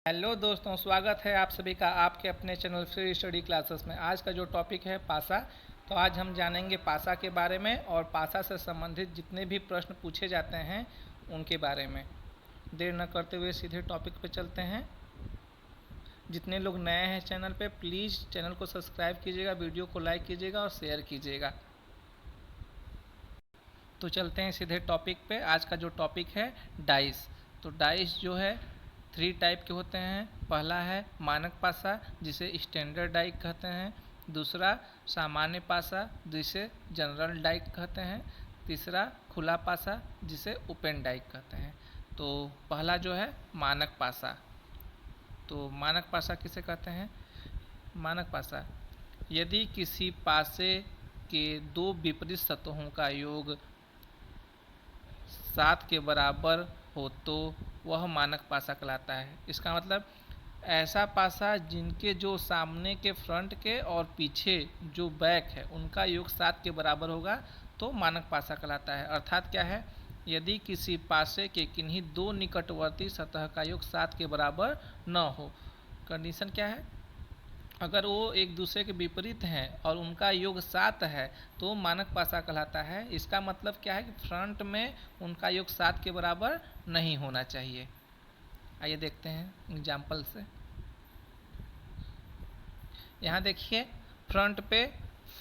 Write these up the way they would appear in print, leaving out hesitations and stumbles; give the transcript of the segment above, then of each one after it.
Hello दोस्तों, स्वागत है आप सभी का आपके अपने चैनल फ्री स्टडी क्लासेस में। आज का जो टॉपिक है पासा। तो आज हम जानेंगे पासा के बारे में और पासा से संबंधित जितने भी प्रश्न पूछे जाते हैं उनके बारे में। देर न करते हुए सीधे टॉपिक पे चलते हैं। जितने लोग नए हैं चैनल पे, प्लीज़ चैनल को सब्सक्राइब कीजिएगा, वीडियो को लाइक कीजिएगा और शेयर कीजिएगा। तो चलते हैं सीधे टॉपिक पे। आज का जो टॉपिक है डाइस। तो डाइस जो है 3 टाइप के होते हैं। पहला है मानक पासा जिसे स्टैंडर्ड डाई कहते हैं। दूसरा सामान्य पासा जिसे जनरल डाई कहते हैं। तीसरा खुला पासा जिसे ओपन डाई कहते हैं। तो पहला जो है मानक पासा। तो मानक पासा किसे कहते हैं? मानक पासा यदि किसी पासे के दो विपरीत सतहों का योग 7 के बराबर हो तो वह मानक पासा कहलाता है। इसका मतलब ऐसा पासा जिनके जो सामने के फ्रंट के और पीछे जो बैक है उनका योग 7 के बराबर होगा तो मानक पासा कहलाता है। अर्थात क्या है, यदि किसी पासे के किन्हीं दो निकटवर्ती सतह का योग 7 के बराबर न हो। कंडीशन क्या है? अगर वो एक दूसरे के विपरीत हैं और उनका योग 7 है तो मानक पासा कहलाता है। इसका मतलब क्या है कि फ्रंट में उनका योग 7 के बराबर नहीं होना चाहिए। आइए देखते हैं एग्जाम्पल से। यहाँ देखिए फ्रंट पे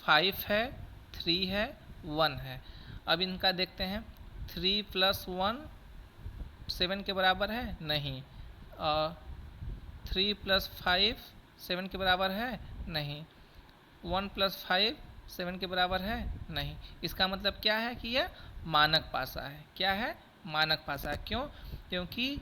5 है, 3 है, 1 है। अब इनका देखते हैं। 3 + 1 7 के बराबर है? नहीं। और 3 + 5 7 के बराबर है? नहीं। 1 + 5 7 के बराबर है? नहीं। इसका मतलब क्या है कि यह मानक पासा है। क्या है? मानक पासा। क्यों? क्योंकि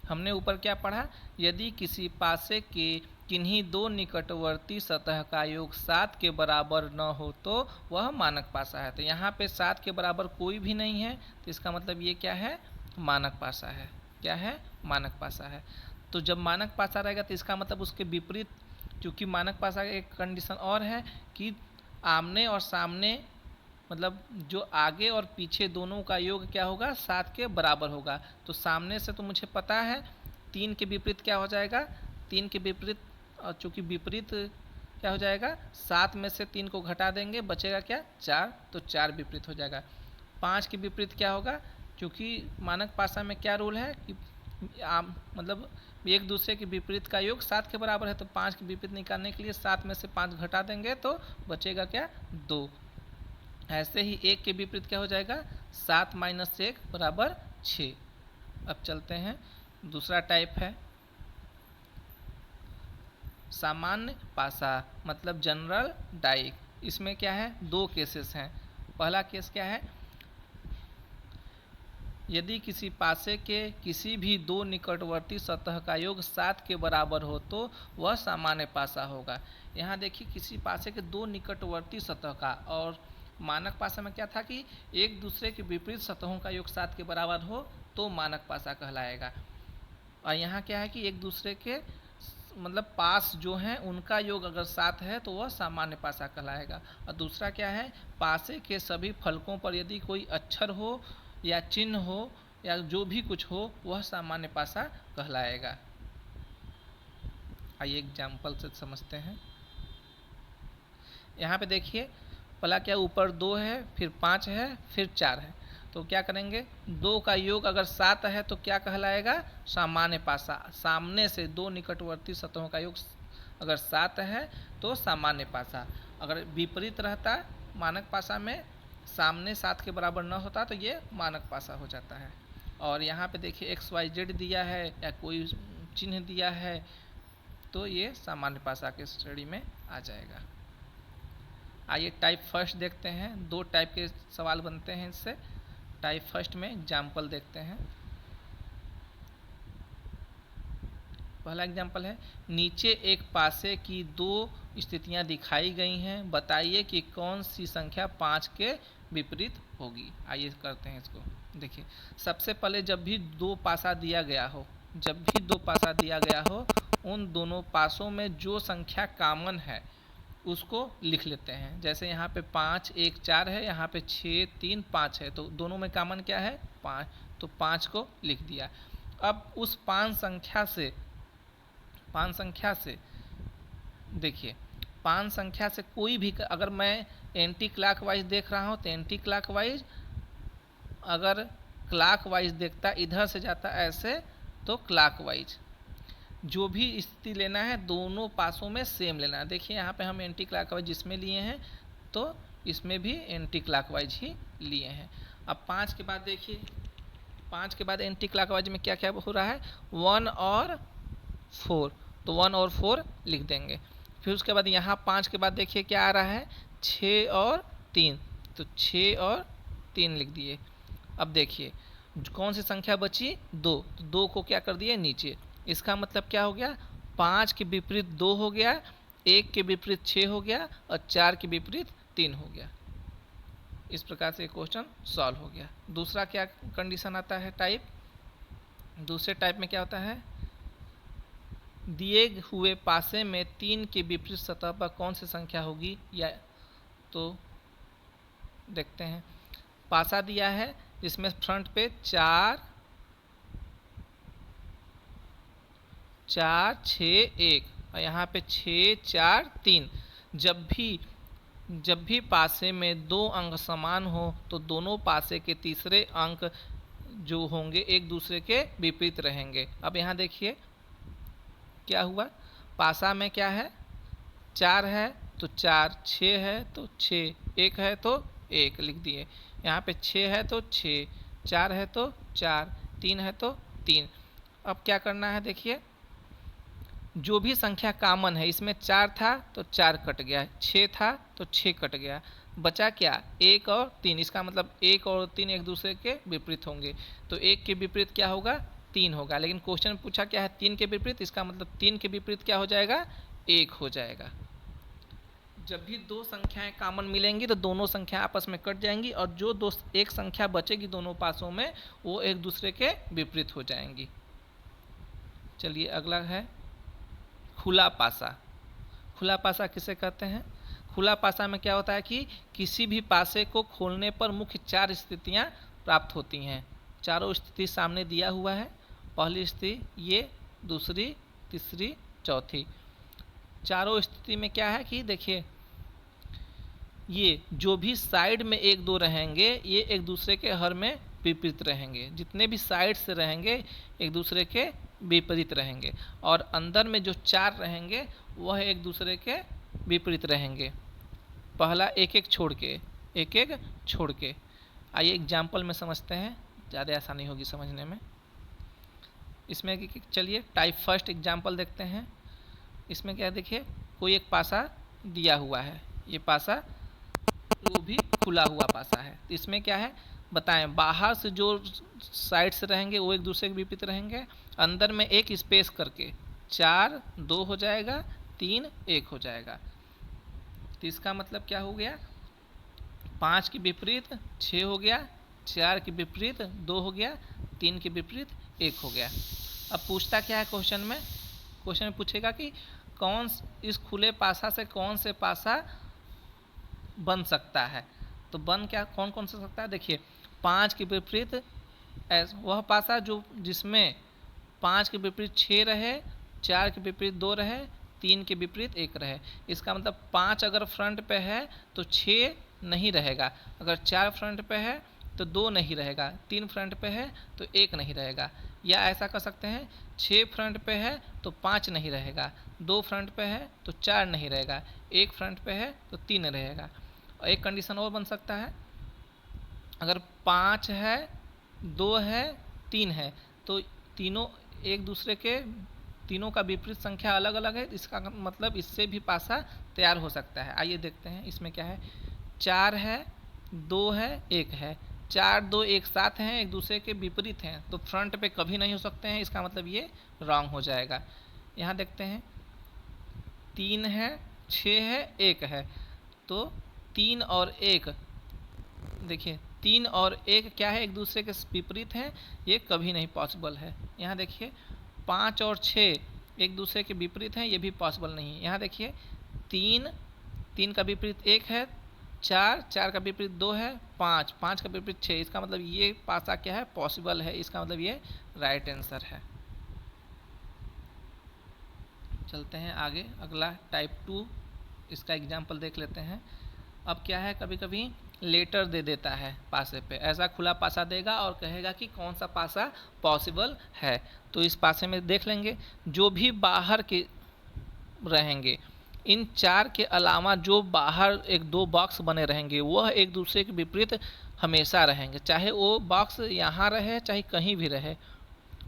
हमने ऊपर क्या पढ़ा, यदि किसी पासे के किन्हीं दो निकटवर्ती सतह का योग 7 के बराबर न हो तो वह मानक पासा है। तो यहाँ पे 7 के बराबर कोई भी नहीं है तो इसका मतलब ये क्या है? मानक पासा है। क्या है? मानक पासा है। तो जब मानक पासा रहेगा तो इसका मतलब उसके विपरीत, क्योंकि मानक पासा का एक कंडीशन और है कि आमने और सामने मतलब जो आगे और पीछे दोनों का योग क्या होगा? 7 के बराबर होगा। तो सामने से तो मुझे पता है 3 के विपरीत क्या हो जाएगा? 3 के विपरीत, और चूँकि विपरीत क्या हो जाएगा? 7 में से 3 को घटा देंगे, बचेगा क्या? 4। तो 4 विपरीत हो जाएगा। 5 के विपरीत क्या होगा? क्योंकि मानक पासा में क्या रूल है कि मतलब एक दूसरे के विपरीत का योग 7 के बराबर है। तो 5 के विपरीत निकालने के लिए 7 में से 5 घटा देंगे तो बचेगा क्या? 2। ऐसे ही 1 के विपरीत क्या हो जाएगा? 7 - 1 बराबर 6। अब चलते हैं, दूसरा टाइप है सामान्य पासा मतलब जनरल डाई। इसमें क्या है? 2 केसेस हैं। पहला केस क्या है? यदि किसी पासे के किसी भी दो निकटवर्ती सतह का योग 7 के बराबर हो तो वह सामान्य पासा होगा। यहाँ देखिए किसी पासे के दो निकटवर्ती सतह का, और मानक पासा में क्या था कि एक दूसरे के विपरीत सतहों का योग 7 के बराबर हो तो मानक पासा कहलाएगा। और यहाँ क्या है कि एक दूसरे के मतलब पास जो हैं उनका योग अगर 7 है तो वह सामान्य पासा कहलाएगा। और दूसरा क्या है? पासे के सभी फलकों पर यदि कोई अक्षर हो या चिन्ह हो या जो भी कुछ हो वह सामान्य पासा कहलाएगा। आइए एग्जाम्पल से समझते हैं। यहाँ पे देखिए पहला क्या, ऊपर 2 है, फिर 5 है, फिर 4 है। तो क्या करेंगे? 2 का योग अगर 7 है तो क्या कहलाएगा? सामान्य पासा। सामने से दो निकटवर्ती सतहों का योग अगर 7 है तो सामान्य पासा। अगर विपरीत रहता मानक पासा में, सामने 7 के बराबर न होता तो ये मानक पासा हो जाता है। और यहाँ पे देखिए XYZ दिया है या कोई चिन्ह दिया है तो ये सामान्य पासा के श्रेणी में आ जाएगा। आइए टाइप फर्स्ट देखते हैं। 2 टाइप के सवाल बनते हैं इससे। टाइप फर्स्ट में एग्जाम्पल देखते हैं। पहला एग्जाम्पल है, नीचे एक पासे की 2 स्थितियां दिखाई गई हैं, बताइए कि कौन सी संख्या 5 के विपरीत होगी। आइए करते हैं इसको। देखिए सबसे पहले जब भी 2 पासा दिया गया हो, उन दोनों पासों में जो संख्या कॉमन है उसको लिख लेते हैं। जैसे यहाँ पे 5 1 4 है, यहाँ पे 6 3 5 है, तो दोनों में कॉमन क्या है? 5। तो 5 को लिख दिया। अब उस पांच संख्या से देखिए, पांच संख्या से कोई भी, अगर मैं एंटी क्लॉकवाइज देख रहा हूँ तो एंटी क्लॉकवाइज, अगर क्लॉकवाइज देखता इधर से जाता ऐसे तो क्लॉकवाइज, जो भी स्थिति लेना है दोनों पासों में सेम लेना है। देखिए यहाँ पे हम एंटी क्लॉकवाइज जिसमें लिए हैं तो इसमें भी एंटी क्लॉकवाइज ही लिए हैं। अब 5 के बाद देखिए, 5 के बाद एंटी क्लॉकवाइज में क्या क्या हो रहा है, 1 और 4, तो 1 और 4 लिख देंगे। फिर उसके बाद यहाँ 5 के बाद देखिए क्या आ रहा है, 6 और 3, तो 6 और 3 लिख दिए। अब देखिए कौन सी संख्या बची, 2, तो 2 को क्या कर दिए नीचे। इसका मतलब क्या हो गया, 5 के विपरीत 2 हो गया, 1 के विपरीत 6 हो गया और 4 के विपरीत 3 हो गया। इस प्रकार से क्वेश्चन सॉल्व हो गया। दूसरा क्या कंडीशन आता है टाइप, दूसरे टाइप में क्या होता है, दिए हुए पासे में 3 के विपरीत सतह पर कौन सी संख्या होगी, या तो देखते हैं, पासा दिया है जिसमें फ्रंट पे 4 4 6 1 और यहाँ पे 6 4 3। जब भी पासे में 2 अंक समान हो तो दोनों पासे के तीसरे अंक जो होंगे एक दूसरे के विपरीत रहेंगे। अब यहाँ देखिए क्या हुआ, पासा में क्या है, 4 है तो 4, 6 है तो 6, 1 है तो 1 लिख दिए। यहाँ पे 6 है तो 6, 4 है तो 4, 3 है तो 3। अब क्या करना है, देखिए जो भी संख्या कॉमन है, इसमें 4 था तो 4 कट गया, 6 था तो 6 कट गया, बचा क्या, 1 और 3। इसका मतलब 1 और 3 एक दूसरे के विपरीत होंगे, तो 1 के विपरीत क्या होगा, 3 होगा। लेकिन क्वेश्चन में पूछा क्या है, 3 के विपरीत, इसका मतलब 3 के विपरीत क्या हो जाएगा, 1 हो जाएगा। जब भी दो संख्याएं कॉमन मिलेंगी तो दोनों संख्या आपस में कट जाएंगी और जो एक संख्या बचेगी दोनों पासों में वो एक दूसरे के विपरीत हो जाएंगी। चलिए अगला है खुला पासा। खुला पासा किसे कहते हैं, खुला पासा में क्या होता है कि किसी भी पासे को खोलने पर मुख्य 4 स्थितियां प्राप्त होती हैं। चारों स्थिति सामने दिया हुआ है, पहली स्थिति ये, दूसरी, तीसरी, चौथी। चारों स्थिति में क्या है कि देखिए ये जो भी साइड में 1 2 रहेंगे ये एक दूसरे के हर में विपरीत रहेंगे, जितने भी साइड से रहेंगे एक दूसरे के विपरीत रहेंगे, और अंदर में जो 4 रहेंगे वह एक दूसरे के विपरीत रहेंगे। पहला एक एक छोड़ के। आइए एग्जाम्पल में समझते हैं, ज़्यादा आसानी होगी समझने में। इसमें चलिए टाइप फर्स्ट एग्जाम्पल देखते हैं। इसमें क्या देखिए, कोई एक पासा दिया हुआ है, ये पासा वो भी खुला हुआ पासा है। तो इसमें क्या है बताएं, बाहर से जो साइड से रहेंगे वो एक दूसरे के विपरीत रहेंगे, अंदर में एक स्पेस करके 4 2 हो जाएगा, 3 1 हो जाएगा। तो इसका मतलब क्या हो गया, 5 के विपरीत 6 हो गया, 4 के विपरीत 2 हो गया, 3 के विपरीत 1 हो गया। अब पूछता क्या है क्वेश्चन में पूछेगा कि कौन इस खुले पासा से कौन से पासा बन सकता है। तो बन क्या कौन कौन सा सकता है, देखिए 5 के विपरीत वह पासा जो जिसमें 5 के विपरीत 6 रहे, 4 के विपरीत 2 रहे, 3 के विपरीत 1 रहे। इसका मतलब 5 अगर फ्रंट पे है तो 6 नहीं रहेगा, अगर 4 फ्रंट पे है तो 2 नहीं रहेगा, 3 फ्रंट पे है तो 1 नहीं रहेगा। या ऐसा कर सकते हैं 6 फ्रंट पे है तो 5 नहीं रहेगा, 2 फ्रंट पे है तो 4 नहीं रहेगा, 1 फ्रंट पे है तो 3 रहेगा। और एक कंडीशन और बन सकता है, अगर 5 है, 2 है, 3 है तो तीनों एक दूसरे के, तीनों का विपरीत संख्या अलग अलग है, इसका मतलब इससे भी पासा तैयार हो सकता है। आइए देखते हैं इसमें क्या है, 4 है, 2 है, 1 है, 4 2 एक साथ हैं, एक दूसरे के विपरीत हैं तो फ्रंट पे कभी नहीं हो सकते हैं, इसका मतलब ये रॉन्ग हो जाएगा। यहाँ देखते हैं 3 है, 6 है, 1 है, तो 3 और 1, देखिए 3 और 1 क्या है, एक दूसरे के विपरीत हैं, ये कभी नहीं पॉसिबल है। यहाँ देखिए 5 और 6 एक दूसरे के विपरीत हैं, ये भी पॉसिबल नहीं है। यहाँ देखिए 3 का विपरीत 1 है 4, 4 का विपरीत 2 है, 5, 5 का विपरीत 6। इसका मतलब ये पासा क्या है, पॉसिबल है। इसका मतलब ये राइट आंसर है। चलते हैं आगे, अगला टाइप 2, इसका एग्जाम्पल देख लेते हैं। अब क्या है, कभी कभी लेटर दे देता है पासे पे, ऐसा खुला पासा देगा और कहेगा कि कौन सा पासा पॉसिबल है। तो इस पासे में देख लेंगे, जो भी बाहर के रहेंगे, इन 4 के अलावा जो बाहर एक 2 बॉक्स बने रहेंगे वह एक दूसरे के विपरीत हमेशा रहेंगे। चाहे वो बॉक्स यहाँ रहे चाहे कहीं भी रहे,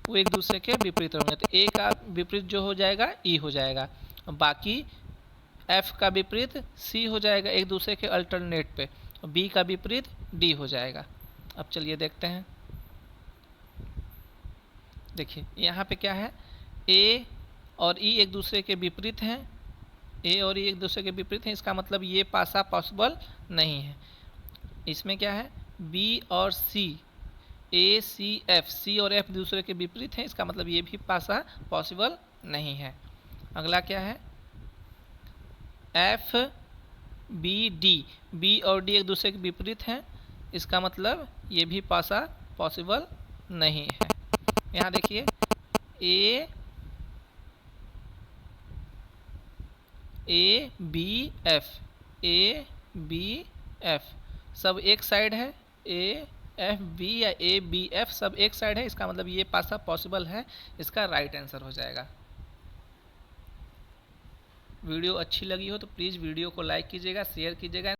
वो एक दूसरे के विपरीत रहेंगे। तो ए का विपरीत जो हो जाएगा ई हो जाएगा, बाकी एफ का विपरीत सी हो जाएगा एक दूसरे के अल्टरनेट पे, बी का विपरीत डी हो जाएगा। अब चलिए देखते हैं। देखिए यहाँ पे क्या है, ए और ई एक दूसरे के विपरीत हैं, ए और ई एक दूसरे के विपरीत हैं। इसका मतलब ये पासा पॉसिबल नहीं है। इसमें क्या है, बी और सी, ए सी एफ, सी और एफ दूसरे के विपरीत हैं। इसका मतलब ये भी पासा पॉसिबल नहीं है। अगला क्या है, एफ बी डी, बी और डी एक दूसरे के विपरीत हैं। इसका मतलब ये भी पासा पॉसिबल नहीं है। यहाँ देखिए, A B F, A B F सब एक साइड है, ए एफ बी या ए बी एफ सब एक साइड है। इसका मतलब ये पासा पॉसिबल है। इसका राइट आंसर हो जाएगा। वीडियो अच्छी लगी हो तो प्लीज़ वीडियो को लाइक कीजिएगा, शेयर कीजिएगा।